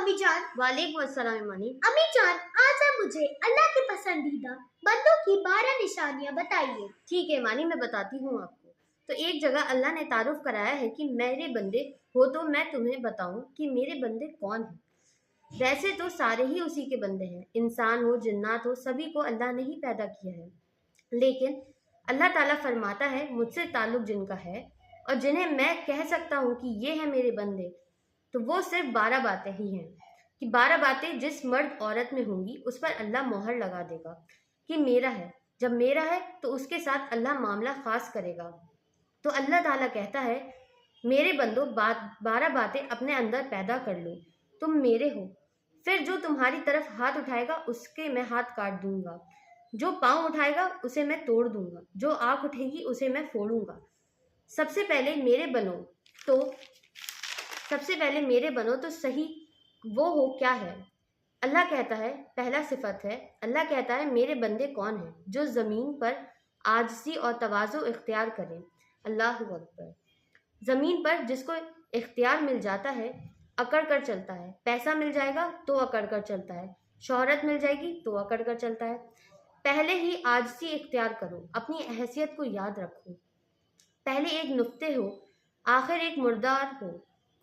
अम्मी जान। वालेकुम अस्सलाम इमानी। अम्मी जान, आज आप मुझे अल्लाह के पसंदीदा बंदों की 12 निशानियां बताइए। ठीक है इमानी, मैं बताती हूँ आपको। तो एक जगह अल्लाह ने तारुफ कराया है कि मेरे बंदे हो, तो मैं तुम्हें बताऊं कि मेरे बंदे कौन हैं। वैसे तो सारे ही उसी के बंदे हैं, इंसान हो जिन्नात हो, सभी को अल्लाह ने ही पैदा किया है। लेकिन अल्लाह ताला फरमाता है मुझसे ताल्लुक जिनका है और जिन्हें मैं कह सकता हूँ कि ये है मेरे बंदे, तो वो सिर्फ 12 बातें ही हैं। कि 12 बातें जिस मर्द औरत में होंगी उस पर अल्लाह मोहर लगा देगा कि मेरा है। जब मेरा है तो उसके साथ अल्लाह मामला खास करेगा। तो अल्लाह ताला कहता है मेरे बंदो 12 बातें अपने अंदर पैदा कर लो, तुम मेरे हो। फिर जो तुम्हारी तरफ हाथ उठाएगा उसके मैं हाथ काट दूंगा, जो पाँव उठाएगा उसे मैं तोड़ दूंगा, जो आँख उठेगी उसे मैं फोड़ूंगा। सबसे पहले मेरे बनो तो सही वो हो क्या है। अल्लाह कहता है, पहला सिफत है, अल्लाह कहता है मेरे बंदे कौन हैं, जो ज़मीन पर आजिज़ी और तवाज़ु इख्तियार करें। अल्लाह अकबर। ज़मीन पर जिसको इख्तियार मिल जाता है अकड़ कर चलता है। पैसा मिल जाएगा तो अकड़ कर चलता है, शोहरत मिल जाएगी तो अकड़ कर चलता है। पहले ही आजिज़ी इख्तियार करो, अपनी हैसियत को याद रखो। पहले एक नुक्ते हो, आखिर एक मुर्दार हो,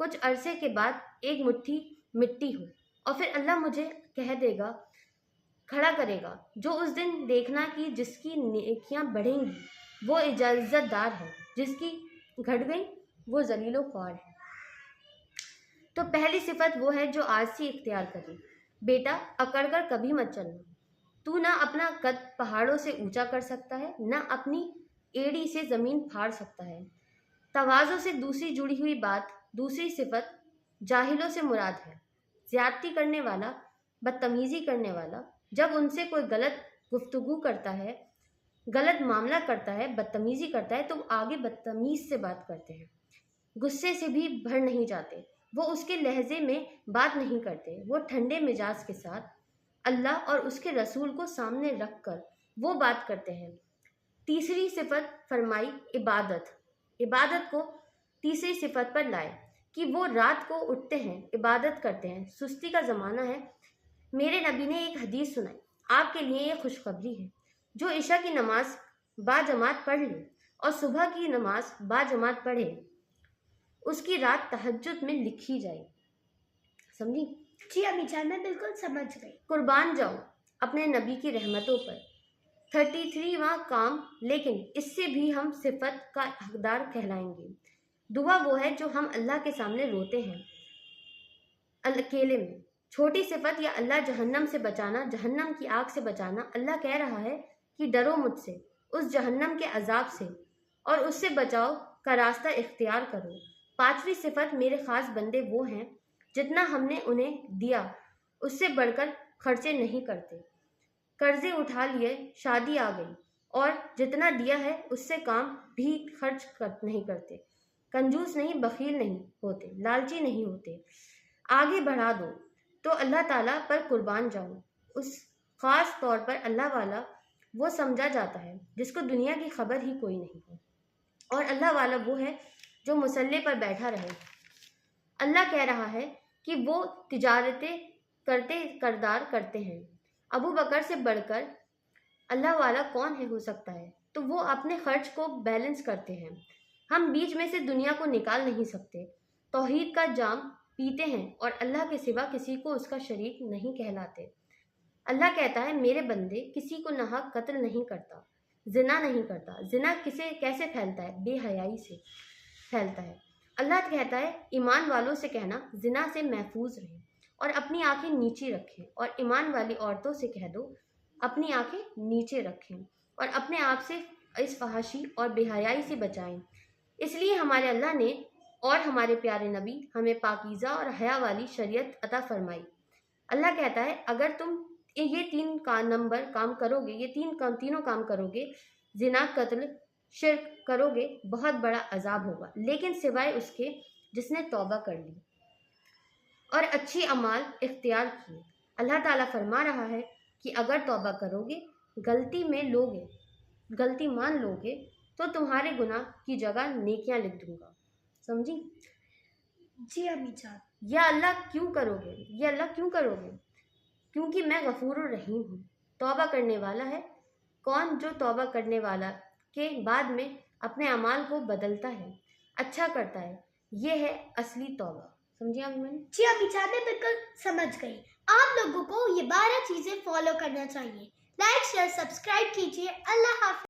कुछ अरसे के बाद एक मुट्ठी मिट्टी हो, और फिर अल्लाह मुझे कह देगा, खड़ा करेगा। जो उस दिन देखना कि जिसकी नेकियां बढ़ेंगी वो इज्जतदार है, जिसकी घट गई वो जलीलो ख्वार है। तो पहली सिफत वो है जो आजिज़ी इख्तियार करे। बेटा अकड़ कर कभी मत चलना। तू ना अपना कद पहाड़ों से ऊंचा कर सकता है, ना अपनी एड़ी से ज़मीन फाड़ सकता है। तवाज़ो से दूसरी जुड़ी हुई बात, दूसरी सिफत जाहिलों से मुराद है ज़्यादती करने वाला, बदतमीज़ी करने वाला। जब उनसे कोई गलत गुफ्तगू करता है, गलत मामला करता है, बदतमीज़ी करता है, तो आगे बदतमीज़ से बात करते हैं। गुस्से से भी भर नहीं जाते, वो उसके लहजे में बात नहीं करते, वो ठंडे मिजाज के साथ अल्लाह और उसके रसूल को सामने रख कर वो बात करते हैं। तीसरी सिफत फरमाई इबादत को तीसरी सिफत पर लाए कि वो रात को उठते हैं, इबादत करते हैं। सुस्ती का ज़माना है। मेरे नबी ने एक हदीस सुनाई, आपके लिए ये खुशखबरी है, जो इशा की नमाज बाजमात पढ़ ले और सुबह की नमाज बाजमात पढ़े, उसकी रात तहज्जुद में लिखी जाए। समझी? जी अम्मी जान, मैं बिल्कुल समझ गई। कुर्बान जाओ अपने नबी की रहमतों पर। 33वां काम, लेकिन इससे भी हम सिफत का हकदार कहलाएंगे। दुआ वो है जो हम अल्लाह के सामने रोते हैं अकेले में। छोटी सिफत या अल्लाह जहन्नम से बचाना, जहन्नम की आग से बचाना। अल्लाह कह रहा है कि डरो मुझसे, उस जहन्नम के अजाब से, और उससे बचाव का रास्ता इख्तियार करो। पांचवी सिफत मेरे ख़ास बंदे वो हैं जितना हमने उन्हें दिया उससे बढ़कर खर्चे नहीं करते। कर्जे उठा लिए, शादी आ गई, और जितना दिया है उससे काम भी खर्च नहीं करते। कंजूस नहीं, बखील नहीं होते, लालची नहीं होते। आगे बढ़ा दो तो अल्लाह ताला पर कुर्बान जाओ। उस ख़ास तौर पर अल्लाह वाला वो समझा जाता है जिसको दुनिया की खबर ही कोई नहीं हो, और अल्लाह वाला वो है जो मुसल्ले पर बैठा रहे। अल्लाह कह रहा है कि वो तिजारतें करदार करते हैं। अबू बकर से बढ़कर अल्लाह वाला कौन है हो सकता है, तो वो अपने खर्च को बैलेंस करते हैं। हम बीच में से दुनिया को निकाल नहीं सकते, तौहीद का जाम पीते हैं और अल्लाह के सिवा किसी को उसका शरीक नहीं कहलाते। अल्लाह कहता है मेरे बंदे किसी को नाहक कत्ल नहीं करता, जिना नहीं करता। जिना कैसे फैलता है? बेहयाई से फैलता है। अल्लाह कहता है ईमान वालों से कहना जिना से महफूज रहें और अपनी आंखें नीचे रखें, और ईमान वाली औरतों से कह दो अपनी आंखें नीचे रखें और अपने आप से इस फहाशी और बेहयाई से बचाएं। इसलिए हमारे अल्लाह ने और हमारे प्यारे नबी हमें पाकीज़ा और हया वाली शरीयत अता फरमाई। अल्लाह कहता है अगर तुम ये काम करोगे, ये तीनों काम करोगे, जिना, कत्ल, शिर्क करोगे, बहुत बड़ा अजाब होगा, लेकिन सिवाय उसके जिसने तौबा कर ली और अच्छी अमाल इख्तियार किए। अल्लाह ताला फरमा रहा है कि अगर तौबा करोगे, गलती मान लोगे, तो तुम्हारे गुनाह की जगह नेकियां लिख दूंगा। समझी? जी अम्मी जान। या अल्लाह क्यों करोगे, ये अल्लाह क्यों करोगे? क्योंकि मैं गफूर रहीम हूँ, तौबा करने वाला है। कौन जो तौबा करने वाला के बाद में अपने अमाल को बदलता है, अच्छा करता है, ये है असली तौबा। समझिए अम्मी मैंने? जी अम्मी जान, मैं बिल्कुल समझ गई। आप लोगों को ये 12 चीजें फॉलो करना चाहिए। लाइक शेयर सब्सक्राइब कीजिए। अल्लाह हाफिज।